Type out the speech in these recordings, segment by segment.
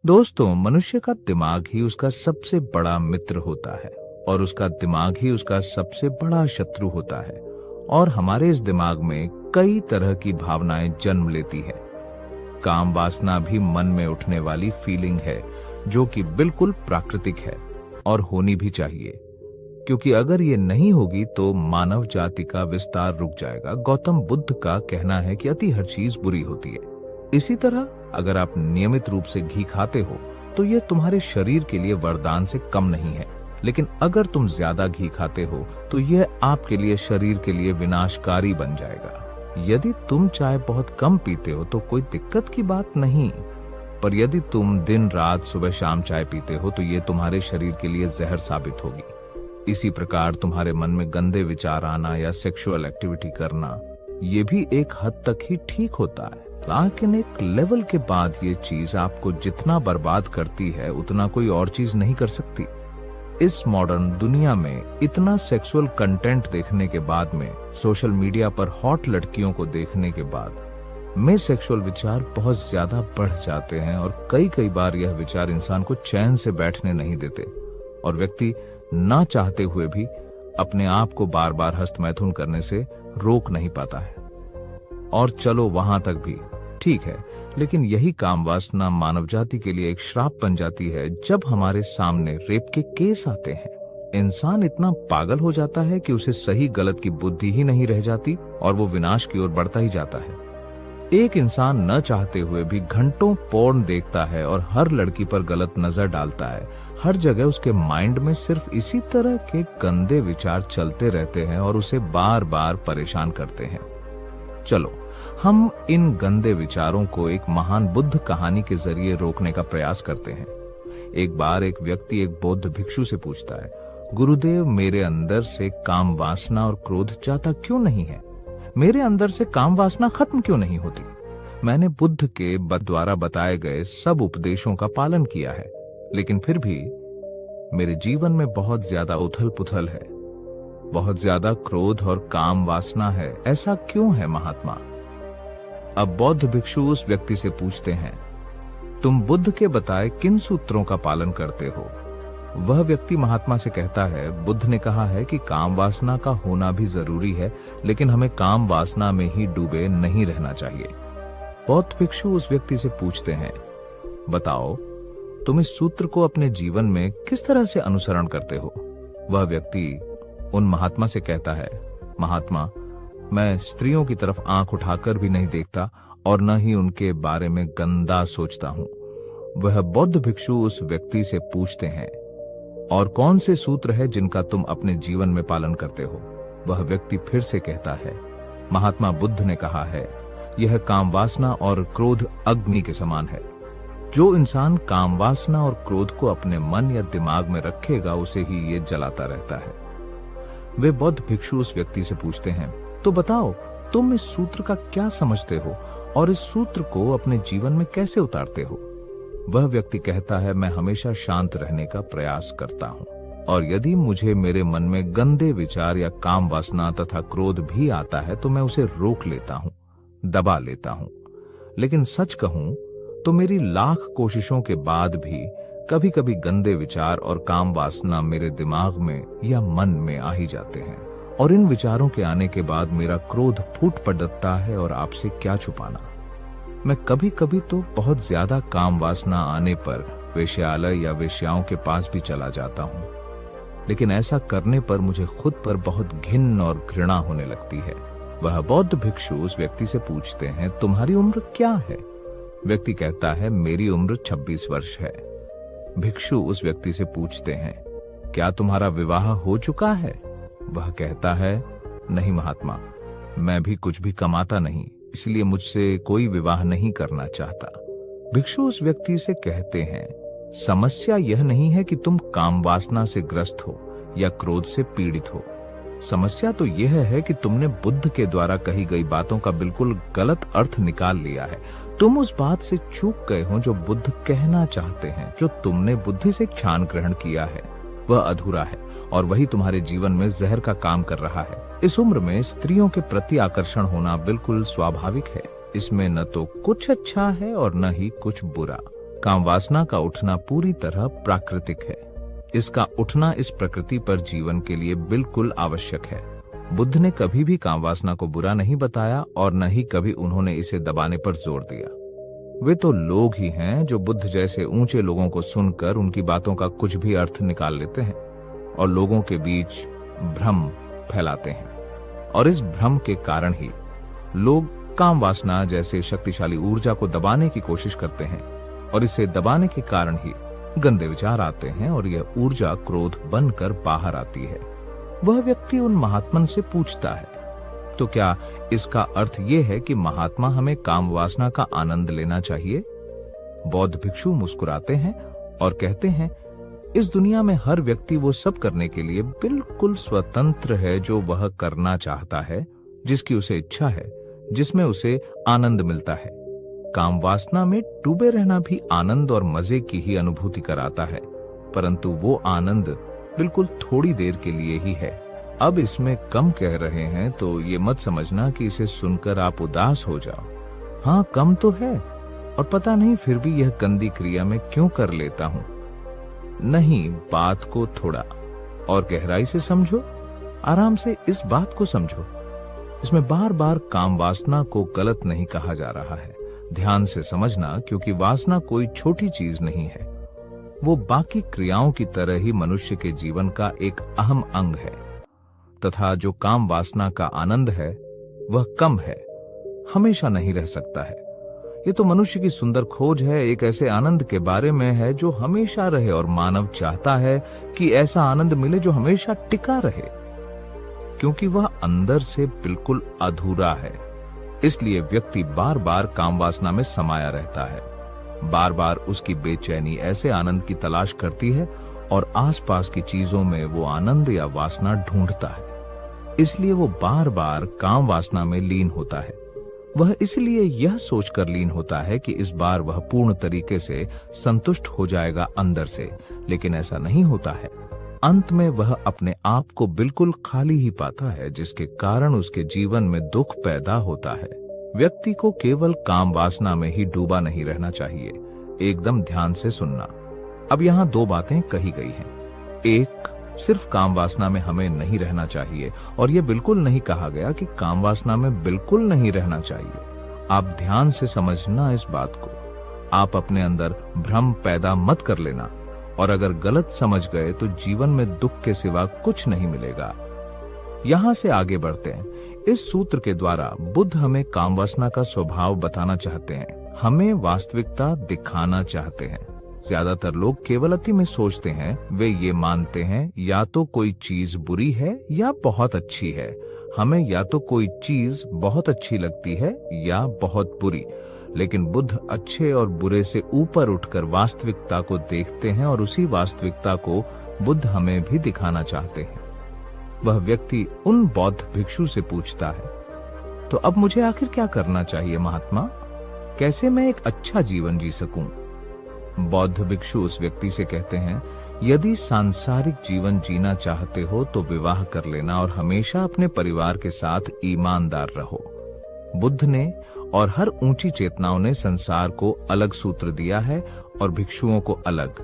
दोस्तों, मनुष्य का दिमाग ही उसका सबसे बड़ा मित्र होता है और उसका दिमाग ही उसका सबसे बड़ा शत्रु होता है। और हमारे इस दिमाग में कई तरह की भावनाएं जन्म लेती है। काम वासना भी मन में उठने वाली फीलिंग है जो कि बिल्कुल प्राकृतिक है और होनी भी चाहिए, क्योंकि अगर ये नहीं होगी तो मानव जाति का विस्तार रुक जाएगा। गौतम बुद्ध का कहना है कि अति हर चीज बुरी होती है। इसी तरह अगर आप नियमित रूप से घी खाते हो तो यह तुम्हारे शरीर के लिए वरदान से कम नहीं है, लेकिन अगर तुम ज्यादा घी खाते हो तो यह आपके लिए शरीर के लिए विनाशकारी बन जाएगा। यदि तुम चाय बहुत कम पीते हो तो कोई दिक्कत की बात नहीं, पर यदि तुम दिन रात सुबह शाम चाय पीते हो तो यह तुम्हारे शरीर के लिए जहर साबित होगी। इसी प्रकार तुम्हारे मन में गंदे विचार आना या सेक्सुअल एक्टिविटी करना, ये भी एक हद तक ही ठीक होता है, लेकिन एक लेवल के बाद ये चीज आपको जितना बर्बाद करती है उतना कोई और चीज नहीं कर सकती। इस मॉडर्न दुनिया में इतना सेक्सुअल कंटेंट देखने के बाद में, सोशल मीडिया पर हॉट लड़कियों को देखने के बाद में सेक्सुअल विचार बहुत ज्यादा बढ़ जाते हैं और कई बार यह विचार इंसान को चैन से बैठने नहीं देते और व्यक्ति ना चाहते हुए भी अपने आप को बार बार हस्तमैथुन करने से रोक नहीं पाता है। और चलो वहां तक भी ठीक है, लेकिन यही काम वासना मानव जाति के लिए एक श्राप बन जाती है। जब हमारे सामने रेप के केस आते हैं, इंसान इतना पागल हो जाता है कि उसे सही गलत की बुद्धि ही नहीं रह जाती और वो विनाश की ओर बढ़ता ही जाता है। एक इंसान न चाहते हुए भी घंटों पोर्न देखता है और हर लड़की पर गलत नजर डालता है। हर जगह उसके माइंड में सिर्फ इसी तरह के गंदे विचार चलते रहते हैं और उसे बार बार परेशान करते हैं। चलो हम इन गंदे विचारों को एक महान बुद्ध कहानी के जरिए रोकने का प्रयास करते हैं। एक बार एक व्यक्ति एक बौद्ध भिक्षु से पूछता है, गुरुदेव, मेरे अंदर से काम वासना और क्रोध जाता क्यों नहीं है? मेरे अंदर से काम वासना खत्म क्यों नहीं होती? मैंने बुद्ध के द्वारा बताए गए सब उपदेशों का पालन किया है, लेकिन फिर भी मेरे जीवन में बहुत ज्यादा उथल पुथल है, बहुत ज्यादा क्रोध और काम वासना है। ऐसा क्यों है महात्मा? अब बौद्ध भिक्षु उस व्यक्ति से पूछते हैं, तुम बुद्ध के बताए किन सूत्रों का पालन करते हो? वह व्यक्ति महात्मा से कहता है, बुद्ध ने कहा है कि काम वासना का होना भी जरूरी है, लेकिन हमें काम वासना में ही डूबे नहीं रहना चाहिए। बौद्ध भिक्षु उस व्यक्ति से पूछते हैं, बताओ तुम इस सूत्र को अपने जीवन में किस तरह से अनुसरण करते हो? वह व्यक्ति उन महात्मा से कहता है, महात्मा, मैं स्त्रियों की तरफ आंख उठाकर भी नहीं देखता और न ही उनके बारे में गंदा सोचता हूं। वह बौद्ध भिक्षु उस व्यक्ति से पूछते हैं, और कौन से सूत्र है जिनका तुम अपने जीवन में पालन करते हो? वह व्यक्ति फिर से कहता है, महात्मा बुद्ध ने कहा है, यह काम वासना और क्रोध अग्नि के समान है। जो इंसान काम वासना और क्रोध को अपने मन या दिमाग में रखेगा उसे ही ये जलाता रहता है। वे बौद्ध भिक्षु उस व्यक्ति से पूछते हैं, तो बताओ तुम इस सूत्र का क्या समझते हो और इस सूत्र को अपने जीवन में कैसे उतारते हो? वह व्यक्ति कहता है, मैं हमेशा शांत रहने का प्रयास करता हूं और यदि मुझे मेरे मन में गंदे विचार या काम वासना तथा क्रोध भी आता है तो मैं उसे रोक लेता हूं, दबा लेता हूं। लेकिन सच कहूं तो मेरी लाख कोशिशों के बाद भी कभी कभी गंदे विचार और काम वासना मेरे दिमाग में या मन में आ ही जाते हैं और इन विचारों के आने के बाद मेरा क्रोध फूट पड़ता है। और आपसे क्या छुपाना, मैं कभी कभी तो बहुत ज्यादा काम वासना आने पर वेश्यालय या वेश्याओं के पास भी चला जाता हूं, लेकिन ऐसा करने पर मुझे खुद पर बहुत घिन और घृणा होने लगती है। वह बौद्ध भिक्षु उस व्यक्ति से पूछते हैं, तुम्हारी उम्र क्या है? व्यक्ति कहता है, मेरी उम्र 26 वर्ष है। भिक्षु उस व्यक्ति से पूछते हैं, क्या तुम्हारा विवाह हो चुका है? वह कहता है, नहीं महात्मा, मैं भी कुछ भी कमाता नहीं, इसलिए मुझसे कोई विवाह नहीं करना चाहता। भिक्षु उस व्यक्ति से कहते हैं, समस्या यह नहीं है कि तुम काम वासना से ग्रस्त हो या क्रोध से पीड़ित हो। समस्या तो यह है कि तुमने बुद्ध के द्वारा कही गई बातों का बिल्कुल गलत अर्थ निकाल लिया है। तुम उस बात से चूक गए हो जो बुद्ध कहना चाहते हैं। जो तुमने बुद्धि से क्षान ग्रहण किया है वह अधूरा है और वही तुम्हारे जीवन में जहर का काम कर रहा है। इस उम्र में स्त्रियों के प्रति आकर्षण होना बिल्कुल स्वाभाविक है। इसमें न तो कुछ अच्छा है और न ही कुछ बुरा। काम वासना का उठना पूरी तरह प्राकृतिक है। इसका उठना इस प्रकृति पर जीवन के लिए बिल्कुल आवश्यक है। बुद्ध ने कभी भी काम वासना को बुरा नहीं बताया और न ही कभी उन्होंने इसे दबाने पर जोर दिया। वे तो लोग ही हैं जो बुद्ध जैसे ऊंचे लोगों को सुनकर उनकी बातों का कुछ भी अर्थ निकाल लेते हैं और लोगों के बीच भ्रम फैलाते हैं। और इस भ्रम के कारण ही लोग काम वासना जैसे शक्तिशाली ऊर्जा को दबाने की कोशिश करते हैं और इसे दबाने के कारण ही गंदे विचार आते हैं और यह ऊर्जा क्रोध बनकर बाहर आती है। वह व्यक्ति उन महात्मन से पूछता है, तो क्या इसका अर्थ यह है कि महात्मा हमें काम वासना का आनंद लेना चाहिए? बौद्ध भिक्षु मुस्कुराते हैं और कहते हैं, इस दुनिया में हर व्यक्ति वो सब करने के लिए बिल्कुल स्वतंत्र है जो वह करना चाहता है, जिसकी उसे इच्छा है, जिसमें उसे आनंद मिलता है। काम वासना में डूबे रहना भी आनंद और मजे की ही अनुभूति कराता है, परंतु वो आनंद बिल्कुल थोड़ी देर के लिए ही है। अब इसमें कम कह रहे हैं तो ये मत समझना कि इसे सुनकर आप उदास हो जाओ। हाँ, कम तो है और पता नहीं फिर भी यह गंदी क्रिया में क्यों कर लेता हूं। नहीं, बात को थोड़ा और गहराई से समझो, आराम से इस बात को समझो। इसमें बार बार काम वासना को गलत नहीं कहा जा रहा है। ध्यान से समझना, क्योंकि वासना कोई छोटी चीज नहीं है। वो बाकी क्रियाओं की तरह ही मनुष्य के जीवन का एक अहम अंग है, तथा जो काम वासना का आनंद है वह कम है, हमेशा नहीं रह सकता है। ये तो मनुष्य की सुंदर खोज है, एक ऐसे आनंद के बारे में है जो हमेशा रहे, और मानव चाहता है कि ऐसा आनंद मिले जो हमेशा टिका रहे, क्योंकि वह अंदर से बिल्कुल अधूरा है। इसलिए व्यक्ति बार बार काम वासना में समाया रहता है। बार बार उसकी बेचैनी ऐसे आनंद की तलाश करती है और आसपास की चीजों में वो आनंद या वासना ढूंढता है। इसलिए वो बार बार काम वासना में लीन होता है। वह इसलिए यह सोचकर लीन होता है कि इस बार वह पूर्ण तरीके से संतुष्ट हो जाएगा अंदर से, लेकिन ऐसा नहीं होता है। अंत में वह अपने आप को बिल्कुल खाली ही पाता है, जिसके कारण उसके जीवन में दुख पैदा होता है। व्यक्ति को केवल काम वासना में ही डूबा नहीं रहना चाहिए। एकदम ध्यान से सुनना। अब यहाँ दो बातें कही गई हैं। एक, सिर्फ काम वासना में हमें नहीं रहना चाहिए, और यह बिल्कुल नहीं कहा गया कि काम वासना में बिल्कुल नहीं रहना चाहिए। आप ध्यान से समझना इस बात को। आप अपने अंदर भ्रम पैदा मत कर लेना, और अगर गलत समझ गए तो जीवन में दुख के सिवा कुछ नहीं मिलेगा। यहां से आगे बढ़ते हैं। इस सूत्र के द्वारा बुद्ध हमें काम वासना का स्वभाव बताना चाहते हैं, हमें वास्तविकता दिखाना चाहते हैं। ज्यादातर लोग केवलती में सोचते हैं, वे ये मानते हैं या तो कोई चीज बुरी है या बहुत अच्छी है। हमें या तो कोई चीज बहुत अच्छी लगती है या बहुत बुरी। लेकिन बुद्ध अच्छे और बुरे से ऊपर उठकर वास्तविकता को देखते हैं, और उसी वास्तविकता को बुद्ध हमें भी दिखाना चाहते हैं। वह व्यक्ति उन बौद्ध भिक्षु से पूछता है, तो अब मुझे आखिर क्या करना चाहिए महात्मा? कैसे मैं एक अच्छा जीवन जी सकूं? बौद्ध भिक्षु उस व्यक्ति से कहते हैं, यदि सांसारिक जीवन जीना चाहते हो तो विवाह कर लेना और हमेशा अपने परिवार के साथ ईमानदार रहो। बुद्ध ने और हर ऊंची चेतनाओं ने संसार को अलग सूत्र दिया है और भिक्षुओं को अलग।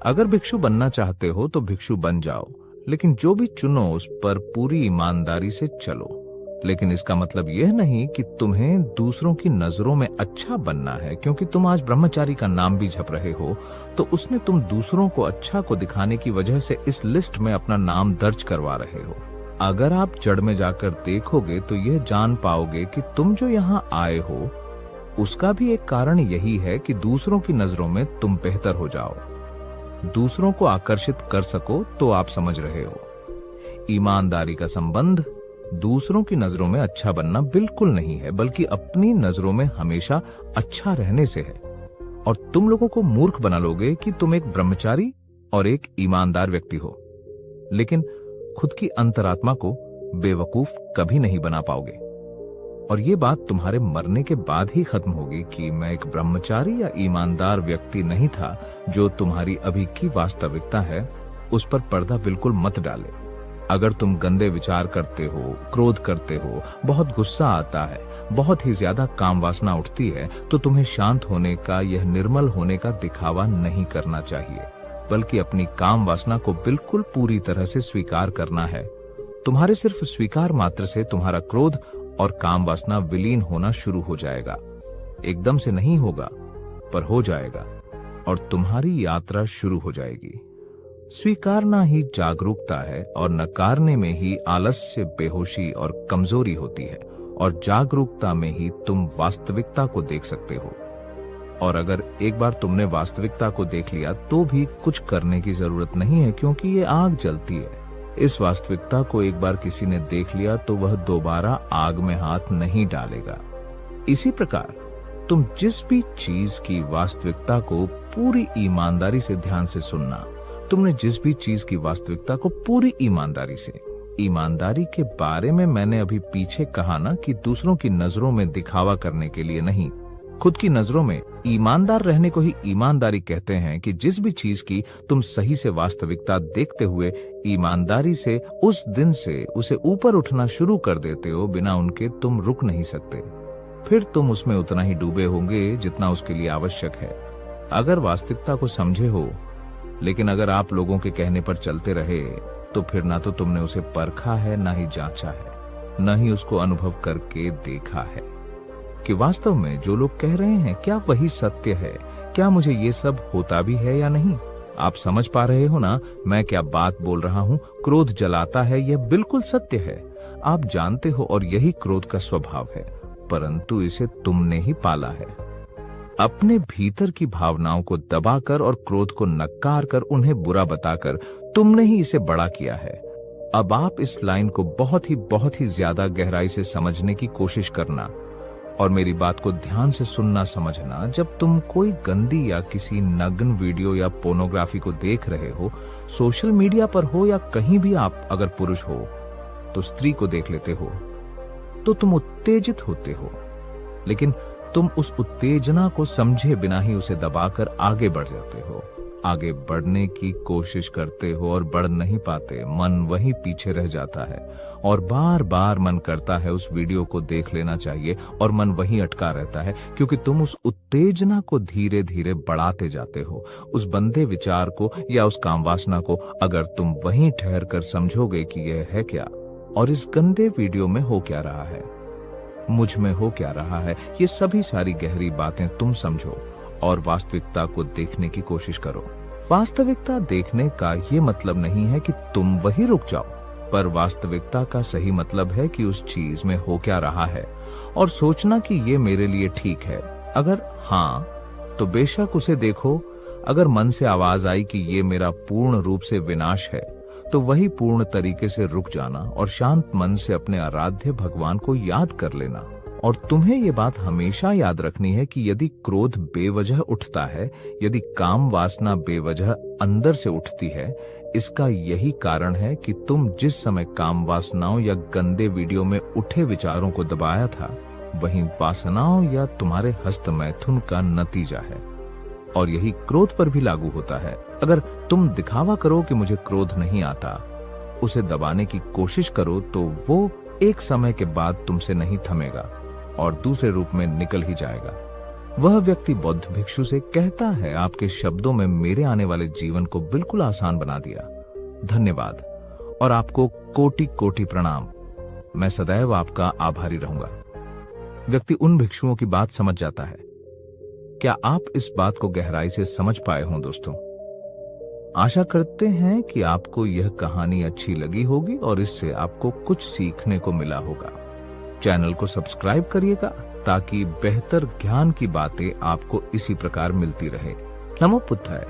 अगर भिक्षु बनना चाहते हो तो भिक्षु बन जाओ, लेकिन जो भी चुनो उस पर पूरी ईमानदारी से चलो। लेकिन इसका मतलब यह नहीं कि तुम्हें दूसरों की नजरों में अच्छा बनना है। क्योंकि तुम आज ब्रह्मचारी का नाम भी जप रहे हो, तो उसमें तुम दूसरों को अच्छा को दिखाने की वजह से इस लिस्ट में अपना नाम दर्ज करवा रहे हो। अगर आप जड़ में जाकर देखोगे तो यह जान पाओगे कि तुम जो यहाँ आए हो उसका भी एक कारण यही है कि दूसरों की नजरों में तुम बेहतर हो जाओ, दूसरों को आकर्षित कर सको। तो आप समझ रहे हो, ईमानदारी का संबंध दूसरों की नजरों में अच्छा बनना बिल्कुल नहीं है, बल्कि अपनी नजरों में हमेशा अच्छा रहने से है। और तुम लोगों को मूर्ख बना लोगे कि तुम एक ब्रह्मचारी और एक ईमानदार व्यक्ति हो, लेकिन खुद की अंतरात्मा को बेवकूफ कभी नहीं बना पाओगे। और ये बात तुम्हारे मरने के बाद ही खत्म होगी कि मैं एक ब्रह्मचारी या ईमानदार व्यक्ति नहीं था। जो तुम्हारी अभी की वास्तविकता है उस पर पर्दा बिल्कुल मत डाले। अगर तुम गंदे विचार करते हो, क्रोध करते हो, बहुत गुस्सा आता है, बहुत ही ज्यादा काम वासना उठती है तो तुम्हें शांत होने का, यह निर्मल होने का दिखावा नहीं करना चाहिए, बल्कि अपनी काम वासना को बिल्कुल पूरी तरह से स्वीकार करना है। तुम्हारे सिर्फ स्वीकार मात्र से तुम्हारा क्रोध और काम वासना विलीन होना शुरू हो जाएगा। एकदम से नहीं होगा, पर हो जाएगा और तुम्हारी यात्रा शुरू हो जाएगी। स्वीकारना ही जागरूकता है और नकारने में ही आलस्य, बेहोशी और कमजोरी होती है, और जागरूकता में ही तुम वास्तविकता को देख सकते हो। और अगर एक बार तुमने वास्तविकता को देख लिया तो भी कुछ करने की जरूरत नहीं है, क्योंकि ये आग जलती है। इस वास्तविकता को एक बार किसी ने देख लिया तो वह दोबारा आग में हाथ नहीं डालेगा। इसी प्रकार तुम जिस भी चीज की वास्तविकता को पूरी ईमानदारी से ध्यान से सुनना, तुमने जिस भी चीज की वास्तविकता को पूरी ईमानदारी से, ईमानदारी के बारे में मैंने अभी पीछे कहा ना कि दूसरों की नजरों में दिखावा करने के लिए नहीं, खुद की नजरों में ईमानदार रहने को ही ईमानदारी कहते हैं कि जिस भी चीज की तुम सही से वास्तविकता देखते हुए ईमानदारी से उस दिन से उसे ऊपर उठना शुरू कर देते हो, बिना उनके तुम रुक नहीं सकते। फिर तुम उसमें उतना ही डूबे होंगे जितना उसके लिए आवश्यक है, अगर वास्तविकता को समझे हो। लेकिन अगर आप लोगों के कहने पर चलते रहे तो फिर ना तो तुमने उसे परखा है, ना ही जांचा है, न ही उसको अनुभव करके देखा है कि वास्तव में जो लोग कह रहे हैं क्या वही सत्य है, क्या मुझे ये सब होता भी है या नहीं। आप समझ पा रहे हो ना मैं क्या बात बोल रहा हूँ। क्रोध जलाता है, यह बिल्कुल सत्य है, आप जानते हो, और यही क्रोध का स्वभाव है, परंतु इसे तुमने ही पाला है। अपने भीतर की भावनाओं को दबाकर और क्रोध को नकार कर, उन्हें बुरा बताकर तुमने ही इसे बड़ा किया है। अब आप इस लाइन को बहुत ही ज्यादा गहराई से समझने की कोशिश करना और मेरी बात को ध्यान से सुनना, समझना। जब तुम कोई गंदी या किसी नग्न वीडियो या पोर्नोग्राफी को देख रहे हो, सोशल मीडिया पर हो या कहीं भी, आप अगर पुरुष हो तो स्त्री को देख लेते हो तो तुम उत्तेजित होते हो, लेकिन तुम उस उत्तेजना को समझे बिना ही उसे दबाकर आगे बढ़ जाते हो। आगे बढ़ने की कोशिश करते हो और बढ़ नहीं पाते, मन वहीं पीछे रह जाता है और बार बार मन करता है उस वीडियो को देख लेना चाहिए, और मन वहीं अटका रहता है क्योंकि तुम उस उत्तेजना को धीरे धीरे बढ़ाते जाते हो। उस बंदे विचार को या उस काम वासना को अगर तुम वहीं ठहर कर समझोगे कि यह है क्या और इस गंदे वीडियो में हो क्या रहा है, मुझ में हो क्या रहा है, ये सभी सारी गहरी बातें तुम समझो और वास्तविकता को देखने की कोशिश करो। वास्तविकता देखने का ये मतलब नहीं है कि तुम वही रुक जाओ, पर वास्तविकता का सही मतलब है कि उस चीज में हो क्या रहा है और सोचना कि ये मेरे लिए ठीक है। अगर हाँ तो बेशक उसे देखो। अगर मन से आवाज आई कि ये मेरा पूर्ण रूप से विनाश है, तो वही पूर्ण तरीके से रुक जाना और शांत मन से अपने आराध्य भगवान को याद कर लेना। और तुम्हें ये बात हमेशा याद रखनी है कि यदि क्रोध बेवजह उठता है, यदि काम वासना बेवजह अंदर से उठती है, इसका यही कारण है कि तुम जिस समय काम वासनाओं या गंदे वीडियो में उठे विचारों को दबाया था, वही वासनाओं या तुम्हारे हस्त मैथुन का नतीजा है। और यही क्रोध पर भी लागू होता है। अगर तुम दिखावा करो कि मुझे क्रोध नहीं आता, उसे दबाने की कोशिश करो, तो वो एक समय के बाद तुमसे नहीं थमेगा और दूसरे रूप में निकल ही जाएगा। वह व्यक्ति बौद्ध भिक्षु से कहता है, आपके शब्दों में मेरे आने वाले जीवन को बिल्कुल आसान बना दिया। धन्यवाद और आपको कोटि कोटि प्रणाम। मैं सदैव आपका आभारी रहूंगा। व्यक्ति उन भिक्षुओं की बात समझ जाता है। क्या आप इस बात को गहराई से समझ पाए हों दोस्तों? आशा करते हैं कि आपको यह कहानी अच्छी लगी होगी और इससे आपको कुछ सीखने को मिला होगा। चैनल को सब्सक्राइब करिएगा ताकि बेहतर ज्ञान की बातें आपको इसी प्रकार मिलती रहे। नमो बुद्धाय।